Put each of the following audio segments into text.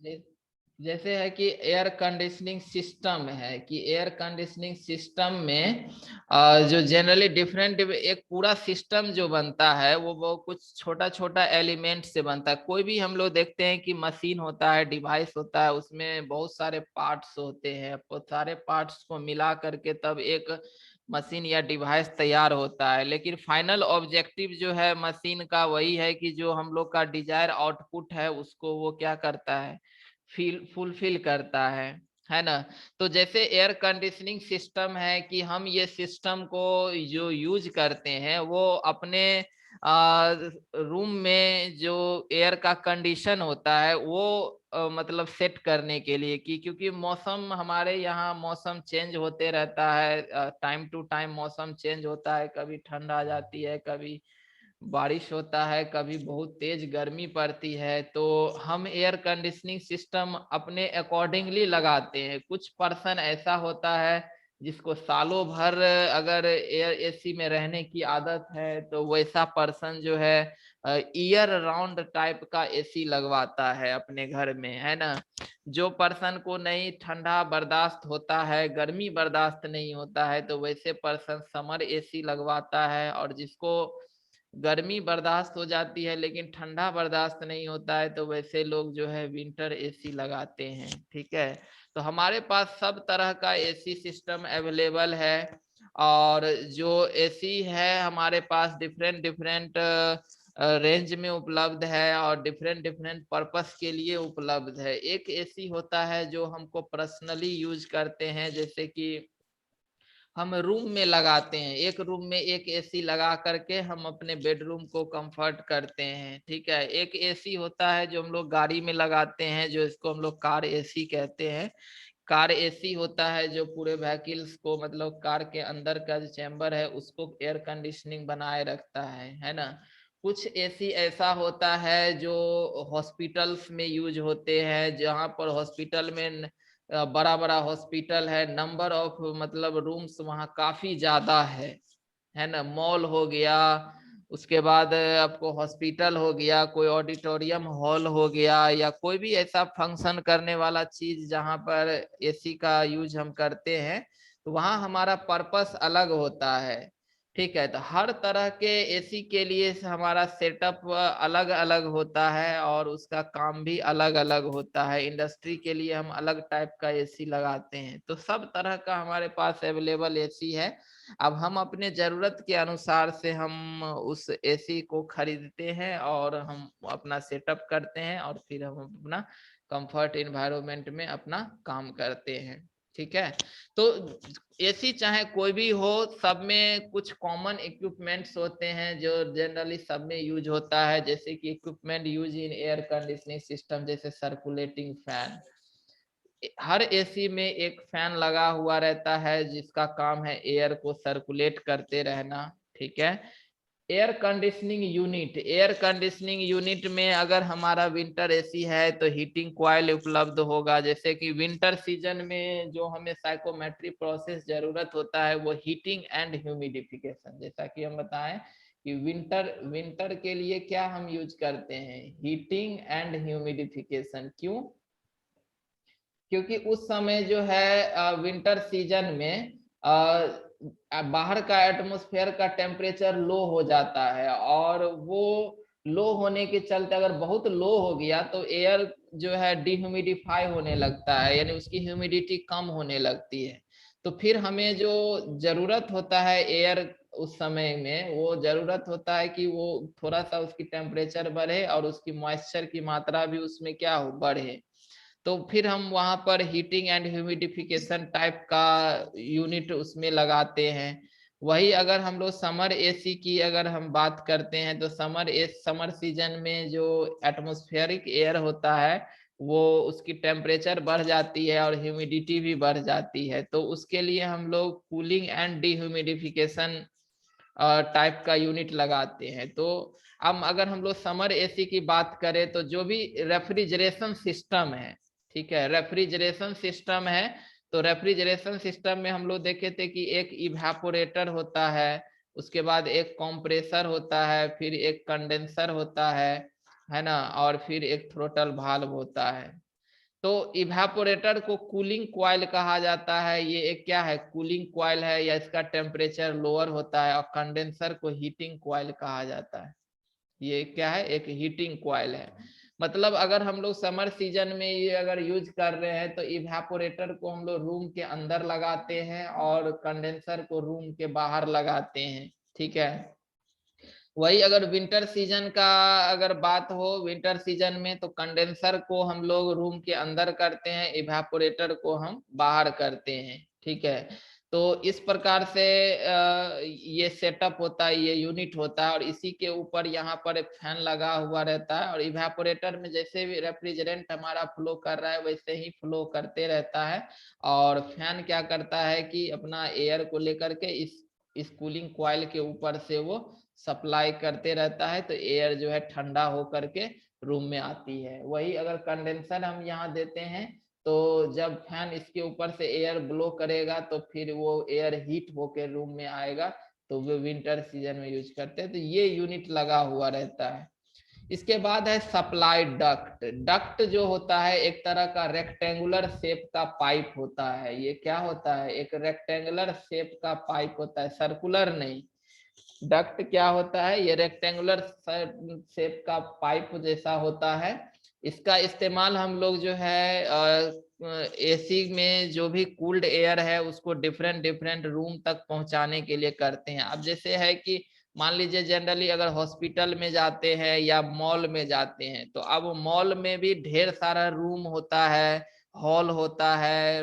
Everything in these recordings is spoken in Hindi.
जे- जैसे है कि एयर कंडीशनिंग सिस्टम है कि एयर कंडीशनिंग सिस्टम में जो जनरली डिफरेंट एक पूरा सिस्टम जो बनता है वो कुछ छोटा छोटा एलिमेंट से बनता है। कोई भी हम लोग देखते हैं कि मशीन होता है, डिवाइस होता है, उसमें बहुत सारे पार्ट्स होते हैं, बहुत सारे पार्ट्स को मिला करके तब एक मशीन या डिवाइस तैयार होता है। लेकिन फाइनल ऑब्जेक्टिव जो है मशीन का वही है कि जो हम लोग का डिजायर आउटपुट है उसको वो क्या करता है, फुलफिल करता है ना। तो जैसे एयर कंडीशनिंग सिस्टम है कि हम ये सिस्टम को जो यूज करते हैं वो अपने रूम में जो एयर का कंडीशन होता है वो मतलब सेट करने के लिए कि क्योंकि मौसम हमारे यहाँ मौसम चेंज होते रहता है, टाइम टू टाइम मौसम चेंज होता है, कभी ठंड आ जाती है, कभी बारिश होता है, कभी बहुत तेज गर्मी पड़ती है। तो हम एयर कंडीशनिंग सिस्टम अपने अकॉर्डिंगली लगाते हैं। कुछ पर्सन ऐसा होता है जिसको सालों भर अगर एयर एसी में रहने की आदत है तो वैसा पर्सन जो है ईयर राउंड टाइप का एसी लगवाता है अपने घर में, है ना। जो पर्सन को नहीं ठंडा बर्दाश्त होता है, गर्मी बर्दाश्त नहीं होता है, तो वैसे पर्सन समर एसी लगवाता है। और जिसको गर्मी बर्दाश्त हो जाती है लेकिन ठंडा बर्दाश्त नहीं होता है तो वैसे लोग जो है विंटर एसी लगाते हैं। ठीक है, तो हमारे पास सब तरह का एसी सिस्टम अवेलेबल है। और जो एसी है हमारे पास डिफरेंट डिफरेंट रेंज में उपलब्ध है और डिफरेंट डिफरेंट पर्पस के लिए उपलब्ध है। एक एसी होता है जो हमको पर्सनली यूज करते हैं, जैसे कि हम रूम में लगाते हैं, एक रूम में एक एसी लगा करके हम अपने बेडरूम को कंफर्ट करते हैं। ठीक है, एक एसी होता है जो हम लोग गाड़ी में लगाते हैं, जो इसको हम लोग कार एसी कहते हैं। कार एसी होता है जो पूरे व्हीकल्स को मतलब कार के अंदर का जो चैम्बर है उसको एयर कंडीशनिंग बनाए रखता है ना। कुछ एसी ऐसा होता है जो हॉस्पिटल्स में यूज होते हैं, जहाँ पर हॉस्पिटल में बड़ा बड़ा हॉस्पिटल है, नंबर ऑफ मतलब रूम्स वहाँ काफी ज्यादा है ना। मॉल हो गया, उसके बाद आपको हॉस्पिटल हो गया, कोई ऑडिटोरियम हॉल हो गया, या कोई भी ऐसा फंक्शन करने वाला चीज जहाँ पर एसी का यूज हम करते हैं, तो वहाँ हमारा पर्पस अलग होता है। ठीक है, तो हर तरह के एसी के लिए हमारा सेटअप अलग अलग होता है और उसका काम भी अलग अलग होता है। इंडस्ट्री के लिए हम अलग टाइप का एसी लगाते हैं। तो सब तरह का हमारे पास अवेलेबल एसी है। अब हम अपने जरूरत के अनुसार से हम उस एसी को खरीदते हैं और हम अपना सेटअप करते हैं और फिर हम अपना कंफर्ट इन्वायरमेंट में अपना काम करते हैं। ठीक है, तो एसी चाहे कोई भी हो, सब में कुछ कॉमन इक्विपमेंट्स होते हैं जो जनरली सब में यूज होता है। जैसे कि equipment use in air conditioning system, जैसे सर्कुलेटिंग फैन। हर एसी में एक फैन लगा हुआ रहता है जिसका काम है एयर को सर्कुलेट करते रहना। ठीक है, air conditioning unit, air conditioning unit में अगर हमारा विंटर एसी है तो हीटिंग कॉइल उपलब्ध होगा। जैसे कि विंटर सीजन में जो हमें साइकोमेट्री प्रोसेस जरूरत होता है वो हीटिंग एंड ह्यूमिडिफिकेशन। जैसा कि हम बताएं कि विंटर विंटर के लिए क्या हम यूज करते हैं, हीटिंग एंड ह्यूमिडिफिकेशन। क्यों? क्योंकि उस समय जो है विंटर सीजन में बाहर का एटमॉस्फेयर का टेम्परेचर लो हो जाता है, और वो लो होने के चलते अगर बहुत लो हो गया तो एयर जो है डिह्यूमिडिफाई होने लगता है, यानी उसकी ह्यूमिडिटी कम होने लगती है। तो फिर हमें जो जरूरत होता है एयर उस समय में, वो जरूरत होता है कि वो थोड़ा सा उसकी टेम्परेचर बढ़े और उसकी मॉइस्चर की मात्रा भी उसमें क्या हो, बढ़े। तो फिर हम वहां पर हीटिंग एंड ह्यूमिडिफिकेशन टाइप का यूनिट उसमें लगाते हैं। वही अगर हम लोग समर एसी की अगर हम बात करते हैं तो समर सीजन में जो एटमॉस्फेरिक एयर होता है वो उसकी टेम्परेचर बढ़ जाती है और ह्यूमिडिटी भी बढ़ जाती है, तो उसके लिए हम लोग कूलिंग एंड डिह्यूमिडिफिकेशन टाइप का यूनिट लगाते हैं। तो अब अगर हम लोग समर एसी की बात करें तो जो भी रेफ्रिजरेशन सिस्टम है, ठीक है, रेफ्रिजरेशन सिस्टम है, तो रेफ्रिजरेशन सिस्टम में हम लोग देखे थे कि एक इवेपोरेटर होता है, उसके बाद एक कंप्रेसर होता है, फिर एक कंडेंसर होता है ना, और फिर एक थ्रोटल वाल्व होता है। तो इवेपोरेटर को कूलिंग कॉइल कहा जाता है। ये एक क्या है, कूलिंग कॉइल है, या इसका टेम्परेचर लोअर होता है। और कंडेंसर को हीटिंग कॉइल कहा जाता है। ये क्या है, एक हीटिंग कॉइल है। मतलब अगर हम लोग समर सीजन में ये अगर यूज कर रहे हैं तो इवेपोरेटर को हम लोग रूम के अंदर लगाते हैं और कंडेंसर को रूम के बाहर लगाते हैं। ठीक है। वही अगर विंटर सीजन का अगर बात हो, विंटर सीजन में तो कंडेंसर को हम लोग रूम के अंदर करते हैं, इवेपोरेटर को हम बाहर करते हैं। ठीक है। तो इस प्रकार से ये सेटअप होता है, ये यूनिट होता है। और इसी के ऊपर यहाँ पर एक फैन लगा हुआ रहता है। और इवेपोरेटर में जैसे भी रेफ्रिजरेंट हमारा फ्लो कर रहा है वैसे ही फ्लो करते रहता है। और फैन क्या करता है कि अपना एयर को लेकर के इस कूलिंग कॉइल के ऊपर से वो सप्लाई करते रहता है। तो एयर जो है ठंडा होकर के रूम में आती है। वही अगर कंडेंसर हम यहाँ देते हैं तो जब फैन इसके ऊपर से एयर ब्लो करेगा तो फिर वो एयर हीट होकर रूम में आएगा। तो वो विंटर सीजन में यूज करते हैं। तो ये यूनिट लगा हुआ रहता है। इसके बाद है सप्लाई डक्ट। डक्ट जो होता है एक तरह का रेक्टेंगुलर शेप का पाइप होता है। ये क्या होता है, एक रेक्टेंगुलर शेप का पाइप होता है, सर्कुलर नहीं। डक्ट क्या होता है, ये रेक्टेंगुलर शेप का पाइप जैसा होता है। इसका इस्तेमाल हम लोग जो है एसी में जो भी कूल्ड एयर है उसको डिफरेंट डिफरेंट रूम तक पहुंचाने के लिए करते हैं। अब जैसे है कि मान लीजिए जनरली अगर हॉस्पिटल में जाते हैं या मॉल में जाते हैं तो अब मॉल में भी ढेर सारा रूम होता है, हॉल होता है,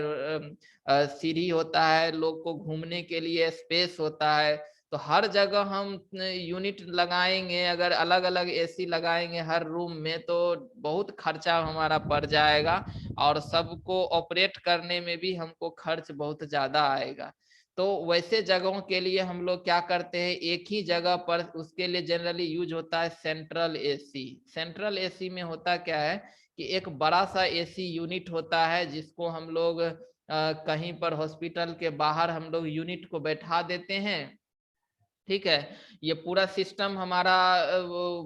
सीढ़ी होता है, लोग को घूमने के लिए स्पेस होता है। तो हर जगह हम यूनिट लगाएंगे, अगर अलग अलग एसी लगाएंगे हर रूम में तो बहुत खर्चा हमारा पड़ जाएगा। और सबको ऑपरेट करने में भी हमको खर्च बहुत ज्यादा आएगा। तो वैसे जगहों के लिए हम लोग क्या करते हैं, एक ही जगह पर उसके लिए जनरली यूज होता है सेंट्रल एसी। सेंट्रल एसी में होता क्या है कि एक बड़ा सा एसी यूनिट होता है जिसको हम लोग कहीं पर हॉस्पिटल के बाहर हम लोग यूनिट को बैठा देते हैं। ठीक है। ये पूरा सिस्टम हमारा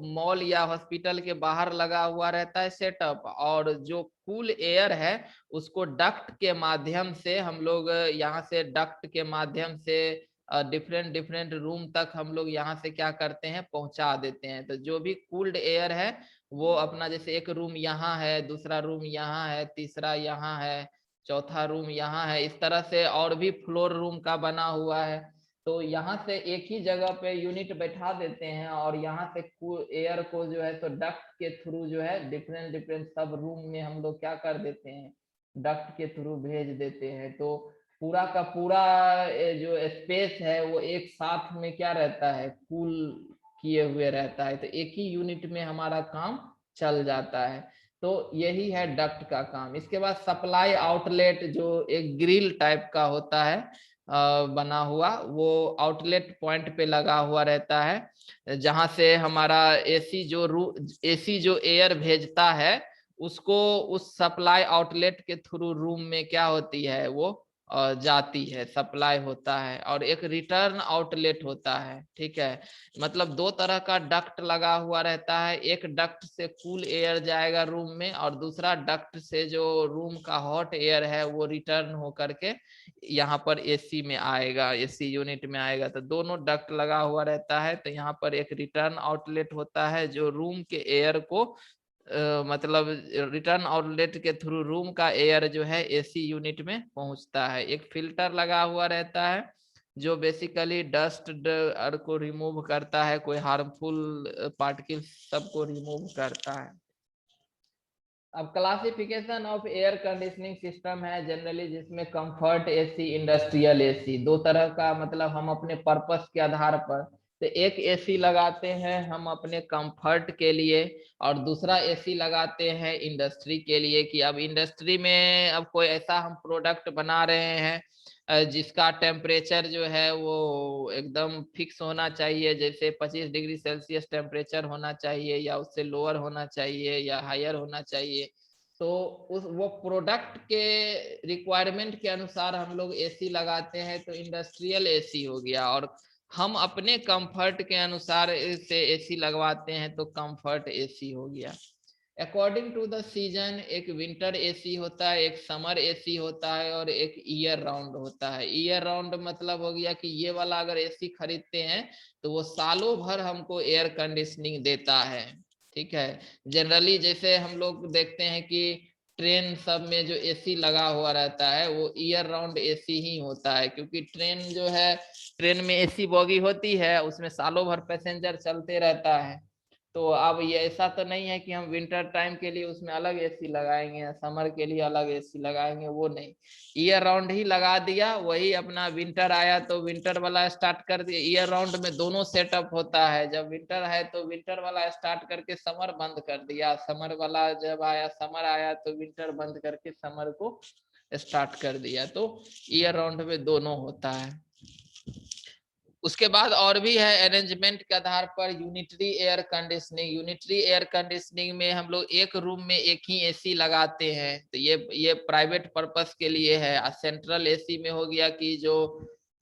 मॉल या हॉस्पिटल के बाहर लगा हुआ रहता है सेटअप। और जो कूल एयर है उसको डक्ट के माध्यम से हम लोग यहाँ से डक्ट के माध्यम से डिफरेंट डिफरेंट रूम तक हम लोग यहाँ से क्या करते हैं, पहुंचा देते हैं। तो जो भी कूल्ड एयर है वो अपना, जैसे एक रूम यहाँ है, दूसरा रूम यहाँ है, तीसरा यहाँ है, चौथा रूम यहाँ है, इस तरह से और भी फ्लोर रूम का बना हुआ है। तो यहाँ से एक ही जगह पे यूनिट बैठा देते हैं और यहाँ से एयर को जो है तो डक्ट के थ्रू जो है डिफरेंट डिफरेंट सब रूम में हम लोग क्या कर देते हैं, डक्ट के थ्रू भेज देते हैं। तो पूरा का पूरा जो स्पेस है वो एक साथ में क्या रहता है, कूल किए हुए रहता है। तो एक ही यूनिट में हमारा काम चल जाता है। तो यही है डक्ट का काम। इसके बाद सप्लाई आउटलेट जो एक ग्रिल टाइप का होता है बना हुआ, वो आउटलेट पॉइंट पे लगा हुआ रहता है जहां से हमारा एसी जो एयर भेजता है उसको उस सप्लाई आउटलेट के थ्रू रूम में क्या होती है, वो जाती है, सप्लाई होता है। और एक रिटर्न आउटलेट होता है। ठीक है। मतलब दो तरह का डक्ट लगा हुआ रहता है। एक डक्ट से कूल एयर जाएगा रूम में और दूसरा डक्ट से जो रूम का हॉट एयर है वो रिटर्न होकर के यहाँ पर एसी में आएगा, एसी यूनिट में आएगा। तो दोनों डक्ट लगा हुआ रहता है। तो यहाँ पर एक रिटर्न आउटलेट होता है जो रूम के एयर को मतलब रिटर्न आउटलेट के थ्रू रूम का एयर जो है एसी यूनिट में पहुंचता है। एक फिल्टर लगा हुआ रहता है जो बेसिकली डस्ट को रिमूव करता है, कोई हार्मफुल पार्टिकल सबको रिमूव करता है। अब classification of air conditioning system है जनरली, जिसमें कंफर्ट एसी, इंडस्ट्रियल एसी, दो तरह का, मतलब हम अपने पर्पस के आधार पर। तो एक एसी लगाते हैं हम अपने कंफर्ट के लिए और दूसरा एसी लगाते हैं इंडस्ट्री के लिए। कि अब इंडस्ट्री में अब कोई ऐसा हम प्रोडक्ट बना रहे हैं जिसका टेम्परेचर जो है वो एकदम फिक्स होना चाहिए, जैसे 25 डिग्री सेल्सियस टेम्परेचर होना चाहिए या उससे लोअर होना चाहिए या हायर होना चाहिए। तो उस वो प्रोडक्ट के रिक्वायरमेंट के अनुसार हम लोग एसी लगाते हैं, तो इंडस्ट्रियल एसी हो गया। और हम अपने कंफर्ट के अनुसार से एसी लगवाते हैं तो कंफर्ट एसी हो गया। अकॉर्डिंग टू द सीजन एक विंटर एसी होता है, एक समर एसी होता है और एक ईयर राउंड होता है। ईयर राउंड मतलब हो गया कि ये वाला अगर एसी खरीदते हैं तो वो सालों भर हमको एयर कंडीशनिंग देता है। ठीक है। जनरली जैसे हम लोग देखते हैं कि ट्रेन सब में जो एसी लगा हुआ रहता है वो ईयर राउंड एसी ही होता है, क्योंकि ट्रेन जो है, ट्रेन में एसी बोगी होती है, उसमें सालों भर पैसेंजर चलते रहता है। तो अब ये ऐसा तो नहीं है कि हम विंटर टाइम के लिए उसमें अलग एसी लगाएंगे, समर के लिए अलग एसी लगाएंगे, वो नहीं, ईयर राउंड ही लगा दिया। वही अपना विंटर आया तो विंटर वाला स्टार्ट कर दिया। ईयर राउंड में दोनों सेटअप होता है, जब विंटर है तो विंटर वाला स्टार्ट करके समर बंद कर दिया, समर वाला जब आया, समर आया तो विंटर बंद करके समर को स्टार्ट कर दिया। तो ईयर राउंड में दोनों होता है। उसके बाद और भी है अरेंजमेंट के आधार पर unitary air conditioning. Unitary air conditioning में हम लोग एक रूम में एक ही एसी लगाते हैं, तो ये प्राइवेट पर्पस के लिए है। सेंट्रल एसी में हो गया कि जो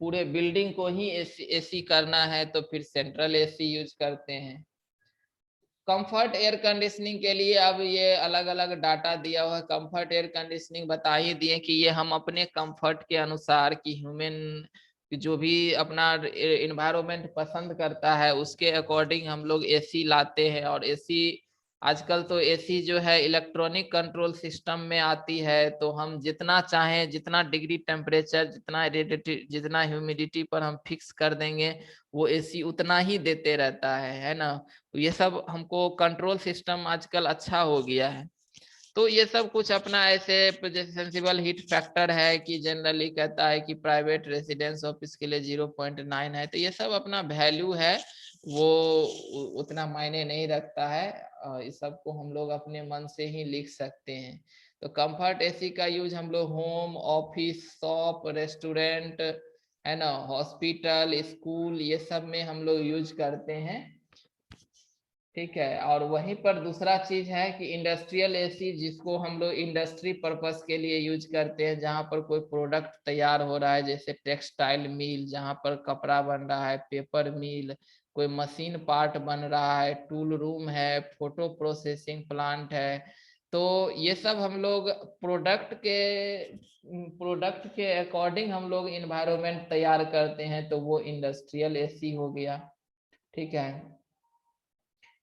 पूरे बिल्डिंग को ही एसी करना है तो फिर सेंट्रल एसी यूज करते हैं। कंफर्ट एयर कंडीशनिंग के लिए अब ये अलग अलग डाटा दिया हुआ है। कंफर्ट एयर कंडीशनिंग बता ही दिए कि ये हम अपने कंफर्ट के अनुसार कि ह्यूमन जो भी अपना इन्वायरमेंट पसंद करता है उसके अकॉर्डिंग हम लोग एसी लाते हैं। और एसी आजकल तो एसी जो है इलेक्ट्रॉनिक कंट्रोल सिस्टम में आती है, तो हम जितना चाहें, जितना डिग्री टेम्परेचर, जितना ह्यूमिडिटी पर हम फिक्स कर देंगे वो एसी उतना ही देते रहता है ना। तो ये सब हमको कंट्रोल सिस्टम आजकल अच्छा हो गया है। तो ये सब कुछ अपना ऐसे जैसे सेंसिबल हीट फैक्टर है कि जनरली कहता है कि प्राइवेट रेसिडेंस ऑफिस के लिए 0.9 है, तो ये सब अपना वैल्यू है, वो उतना मायने नहीं रखता है। इस सब को हम लोग अपने मन से ही लिख सकते हैं। तो कंफर्ट एसी का यूज हम लोग होम, ऑफिस, शॉप, रेस्टोरेंट, है ना, हॉस्पिटल, स्कूल, ये सब में हम लोग यूज करते हैं। ठीक है। और वहीं पर दूसरा चीज है कि इंडस्ट्रियल एसी, जिसको हम लोग इंडस्ट्री पर्पस के लिए यूज करते हैं, जहां पर कोई प्रोडक्ट तैयार हो रहा है, जैसे टेक्सटाइल मिल जहां पर कपड़ा बन रहा है, पेपर मिल, कोई मशीन पार्ट बन रहा है, टूल रूम है, फोटो प्रोसेसिंग प्लांट है। तो ये सब हम लोग प्रोडक्ट के अकॉर्डिंग हम लोग इन्वायरमेंट तैयार करते हैं, तो वो इंडस्ट्रियल एसी हो गया। ठीक है।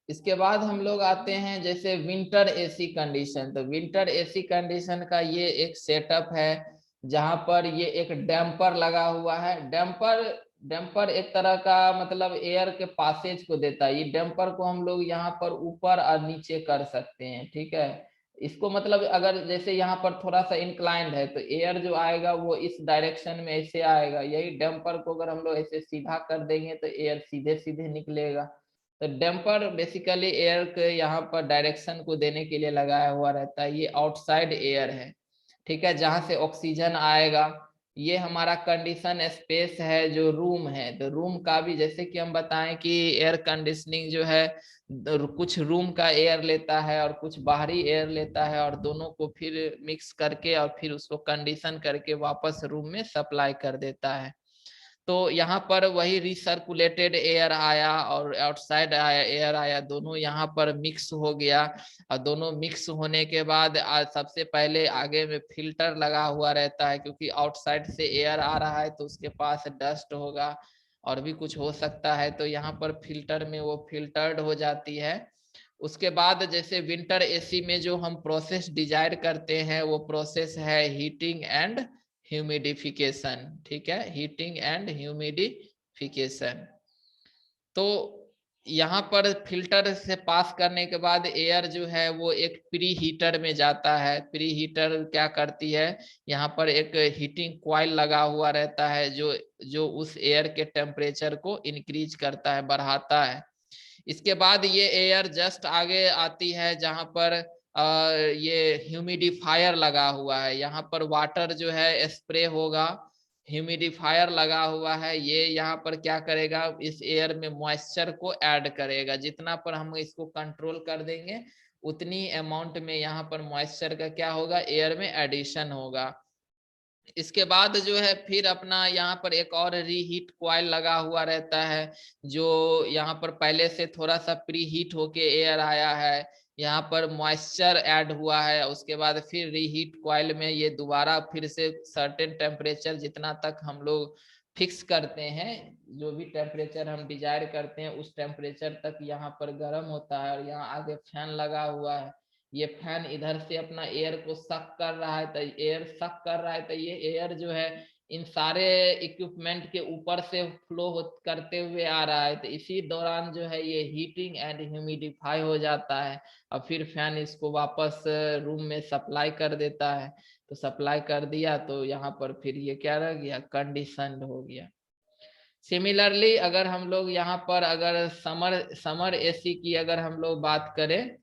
इसके बाद हम लोग आते हैं जैसे विंटर एसी कंडीशन। तो विंटर एसी कंडीशन का ये एक सेटअप है जहां पर ये एक डैम्पर लगा हुआ है। डैम्पर एक तरह का मतलब एयर के पासेज को देता है। ये डैम्पर को हम लोग यहाँ पर ऊपर और नीचे कर सकते हैं। ठीक है। इसको मतलब अगर जैसे यहाँ पर थोड़ा सा इंक्लाइंड है तो एयर जो आएगा वो इस डायरेक्शन में ऐसे आएगा। यही डैम्पर को अगर हम लोग ऐसे सीधा कर देंगे तो एयर सीधे सीधे निकलेगा। तो डैम्पर बेसिकली एयर के यहाँ पर डायरेक्शन को देने के लिए लगाया हुआ रहता है। ये आउटसाइड एयर है। ठीक है, जहां से ऑक्सीजन आएगा। ये हमारा कंडीशन स्पेस है जो रूम है। तो रूम का भी जैसे कि हम बताएं कि एयर कंडीशनिंग जो है कुछ रूम का एयर लेता है और कुछ बाहरी एयर लेता है, और दोनों को फिर मिक्स करके और फिर उसको कंडीशन करके वापस रूम में सप्लाई कर देता है। तो यहाँ पर वही रिसर्कुलेटेड एयर आया और आउटसाइड आया एयर आया, दोनों यहाँ पर मिक्स हो गया। और दोनों मिक्स होने के बाद सबसे पहले आगे में फिल्टर लगा हुआ रहता है, क्योंकि आउटसाइड से एयर आ रहा है तो उसके पास डस्ट होगा और भी कुछ हो सकता है, तो यहाँ पर फिल्टर में वो फिल्टर्ड हो जाती है। उसके बाद जैसे विंटर एसी में जो हम प्रोसेस डिजायर करते हैं वो प्रोसेस है हीटिंग एंड ह्यूमिडिफिकेशन। ठीक है, हीटिंग एंड ह्यूमिडिफिकेशन। तो यहाँ पर फिल्टर से पास करने के बाद एयर जो है वो एक प्री हीटर में जाता है। प्री हीटर क्या करती है, यहाँ पर एक हीटिंग कॉइल लगा हुआ रहता है जो जो उस एयर के टेम्परेचर को इंक्रीज करता है, बढ़ाता है। इसके बाद ये एयर जस्ट आगे आती है जहां पर ये ह्यूमिडिफायर लगा हुआ है। यहाँ पर वाटर जो है स्प्रे होगा, ह्यूमिडिफायर लगा हुआ है। ये यहाँ पर क्या करेगा, इस एयर में मॉइस्चर को ऐड करेगा। जितना पर हम इसको कंट्रोल कर देंगे उतनी अमाउंट में यहाँ पर मॉइस्चर का क्या होगा, एयर में एडिशन होगा। इसके बाद जो है फिर अपना यहाँ पर एक और रीहीट कॉइल लगा हुआ रहता है, जो यहाँ पर पहले से थोड़ा सा प्री हीट होके एयर आया है। यहाँ पर मॉइस्चर ऐड हुआ है, उसके बाद फिर रीहीट कॉइल में ये दोबारा फिर से सर्टेन टेम्परेचर जितना तक हम लोग फिक्स करते हैं, जो भी टेम्परेचर हम डिजायर करते हैं उस टेम्परेचर तक यहाँ पर गर्म होता है। और यहाँ आगे फैन लगा हुआ है, ये फैन इधर से अपना एयर को सक कर रहा है, तो एयर सक कर रहा है, तो ये एयर जो है इन सारे इक्विपमेंट के ऊपर से फ्लो करते हुए आ रहा है। तो इसी दौरान जो है ये हीटिंग एंड ह्यूमिडिफाई हो जाता है, और फिर फैन इसको वापस रूम में सप्लाई कर देता है। तो सप्लाई कर दिया तो यहाँ पर फिर ये क्या रह गया, कंडीशनड हो गया। सिमिलरली अगर हम लोग यहाँ पर अगर समर एसी की अगर हम लोग बात करें,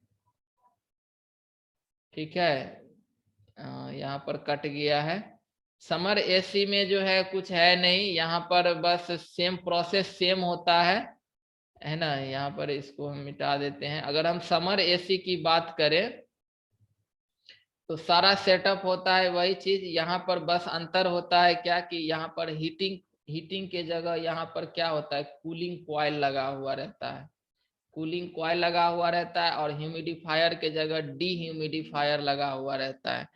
ठीक है, यहाँ पर कट गया है। समर एसी में जो है कुछ है नहीं, यहाँ पर बस सेम प्रोसेस सेम होता है ना। यहाँ पर इसको हम मिटा देते हैं। अगर हम समर एसी की बात करें तो सारा सेटअप होता है वही चीज, यहाँ पर बस अंतर होता है क्या कि यहाँ पर हीटिंग के जगह यहाँ पर क्या होता है, कूलिंग कॉइल लगा हुआ रहता है। कूलिंग कॉइल लगा हुआ रहता है और ह्यूमिडिफायर के जगह डी लगा हुआ रहता है।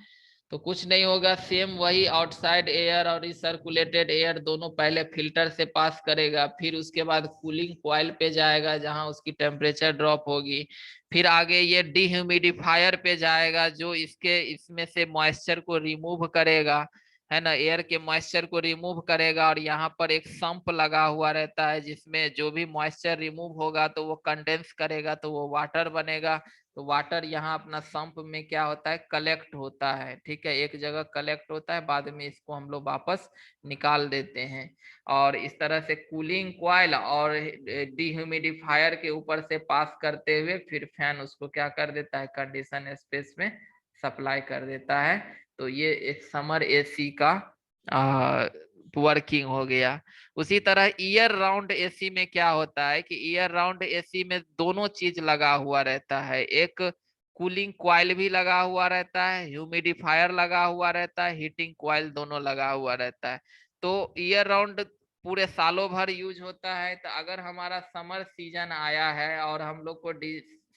तो कुछ नहीं होगा, सेम वही आउटसाइड एयर और रिसर्कुलेटेड एयर दोनों पहले फिल्टर से पास करेगा, फिर उसके बाद कूलिंग कॉइल पे जाएगा जहां उसकी टेम्परेचर ड्रॉप होगी, फिर आगे ये डिह्यूमिडिफायर पे जाएगा जो इसमें से मॉइस्चर को रिमूव करेगा, है ना, एयर के मॉइस्चर को रिमूव करेगा। और यहाँ पर एक सम्प लगा हुआ रहता है जिसमें जो भी मॉइस्चर रिमूव होगा तो वो कंडेंस करेगा, तो वो वाटर बनेगा। तो वाटर यहाँ अपना सम्प में क्या होता है, कलेक्ट होता है, ठीक है, एक जगह कलेक्ट होता है, बाद में इसको हम लोग वापस निकाल देते हैं। और इस तरह से कूलिंग कॉइल और डिह्यूमिडिफायर के ऊपर से पास करते हुए फिर फैन उसको क्या कर देता है, कंडीशन स्पेस में सप्लाई कर देता है। तो ये एक समर एसी का वर्किंग हो गया। उसी तरह ईयर राउंड एसी में क्या होता है कि ईयर राउंड एसी में दोनों चीज लगा हुआ रहता है, एक कूलिंग कॉइल भी लगा हुआ रहता है, ह्यूमिडिफायर लगा हुआ रहता है, हीटिंग कॉइल दोनों लगा हुआ रहता है। तो ईयर राउंड पूरे सालों भर यूज होता है। तो अगर हमारा समर सीजन आया है और हम लोग को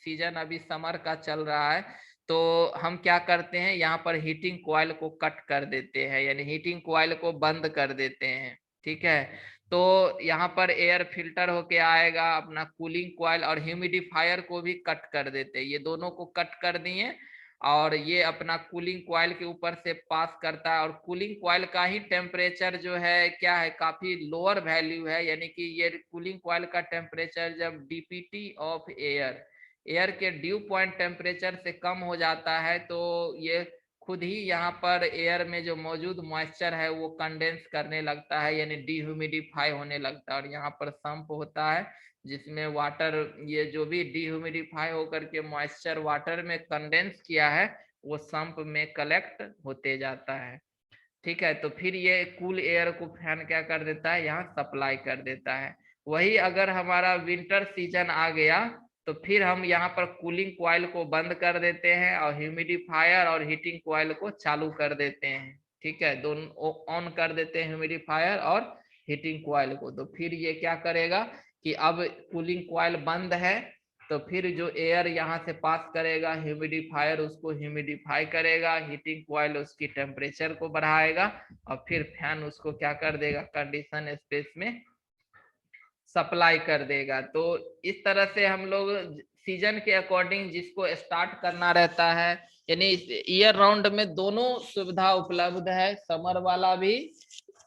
सीजन अभी समर का चल रहा है, तो हम क्या करते हैं, यहाँ पर हीटिंग कॉइल को कट कर देते हैं, यानी हीटिंग कॉइल को बंद कर देते हैं, ठीक है। तो यहाँ पर एयर फिल्टर होके आएगा, अपना कूलिंग कॉइल और ह्यूमिडिफायर को भी कट कर देते हैं, ये दोनों को कट कर दिए, और ये अपना कूलिंग कॉइल के ऊपर से पास करता है। और कूलिंग कॉइल का ही टेम्परेचर जो है क्या है, काफी लोअर वैल्यू है, यानी कि ये कूलिंग कॉइल का टेम्परेचर जब डीपीटी ऑफ एयर के ड्यू पॉइंट टेम्परेचर से कम हो जाता है तो ये खुद ही यहाँ पर एयर में जो मौजूद मॉइस्चर है वो कंडेंस करने लगता है, यानी डिह्यूमिडिफाई होने लगता है। और यहाँ पर सम्प होता है जिसमें वाटर, ये जो भी डिह्यूमिडिफाई होकर के मॉइस्चर वाटर में कंडेंस किया है वो सम्प में कलेक्ट होते जाता है, ठीक है। तो फिर ये कूल एयर को फैन क्या कर देता है, यहाँ सप्लाई कर देता है। वही अगर हमारा विंटर सीजन आ गया तो फिर हम यहाँ पर कूलिंग कॉइल को बंद कर देते हैं और ह्यूमिडिफायर और हीटिंग कॉइल को चालू कर देते हैं, ठीक है, दोनों ऑन कर देते हैं, ह्यूमिडिफायर और हीटिंग कॉइल को। तो फिर ये क्या करेगा कि अब कूलिंग कॉइल बंद है, तो फिर जो एयर यहाँ से पास करेगा, ह्यूमिडिफायर उसको ह्यूमिडिफाई करेगा, हीटिंग कॉइल उसकी टेम्परेचर को बढ़ाएगा, और फिर फैन उसको क्या कर देगा, कंडीशन स्पेस में सप्लाई कर देगा। तो इस तरह से हम लोग सीजन के अकॉर्डिंग जिसको स्टार्ट करना रहता है, यानी ईयर राउंड में दोनों सुविधा उपलब्ध है, समर वाला भी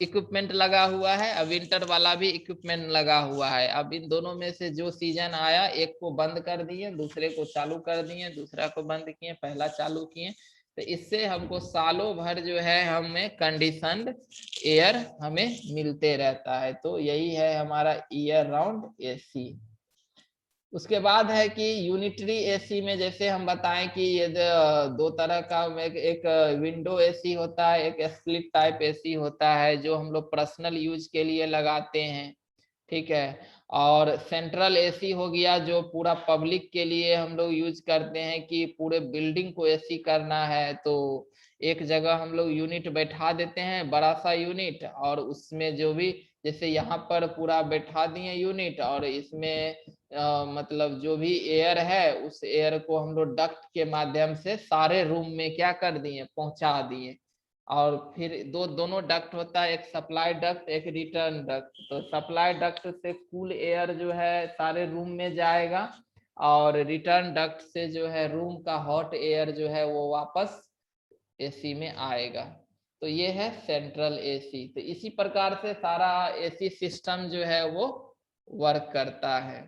इक्विपमेंट लगा हुआ है और विंटर वाला भी इक्विपमेंट लगा हुआ है। अब इन दोनों में से जो सीजन आया, एक को बंद कर दिए, दूसरे को चालू कर दिए, दूसरा को बंद किए, पहला चालू किए। तो इससे हमको सालों भर जो है हमें कंडीशनड एयर हमें मिलते रहता है। तो यही है हमारा ईयर राउंड एसी। उसके बाद है कि यूनिटरी एसी में जैसे हम बताएं कि ये दो तरह का, एक विंडो एसी होता है, एक स्प्लिट टाइप एसी होता है जो हम लोग पर्सनल यूज के लिए लगाते हैं, ठीक है। और सेंट्रल एसी हो गया जो पूरा पब्लिक के लिए हम लोग यूज करते हैं कि पूरे बिल्डिंग को एसी करना है, तो एक जगह हम लोग यूनिट बैठा देते हैं, बड़ा सा यूनिट, और उसमें जो भी, जैसे यहाँ पर पूरा बैठा दिए यूनिट और इसमें मतलब जो भी एयर है उस एयर को हम लोग डक्ट के माध्यम से सारे रूम में क्या कर दिए, पहुंचा दिए। और फिर दोनों डक्ट होता है, एक सप्लाई डक्ट एक रिटर्न डक्ट। तो सप्लाई डक्ट से कूल एयर जो है सारे रूम में जाएगा, और रिटर्न डक्ट से जो है रूम का हॉट एयर जो है वो वापस एसी में आएगा। तो ये है सेंट्रल एसी। तो इसी प्रकार से सारा एसी सिस्टम जो है वो वर्क करता है।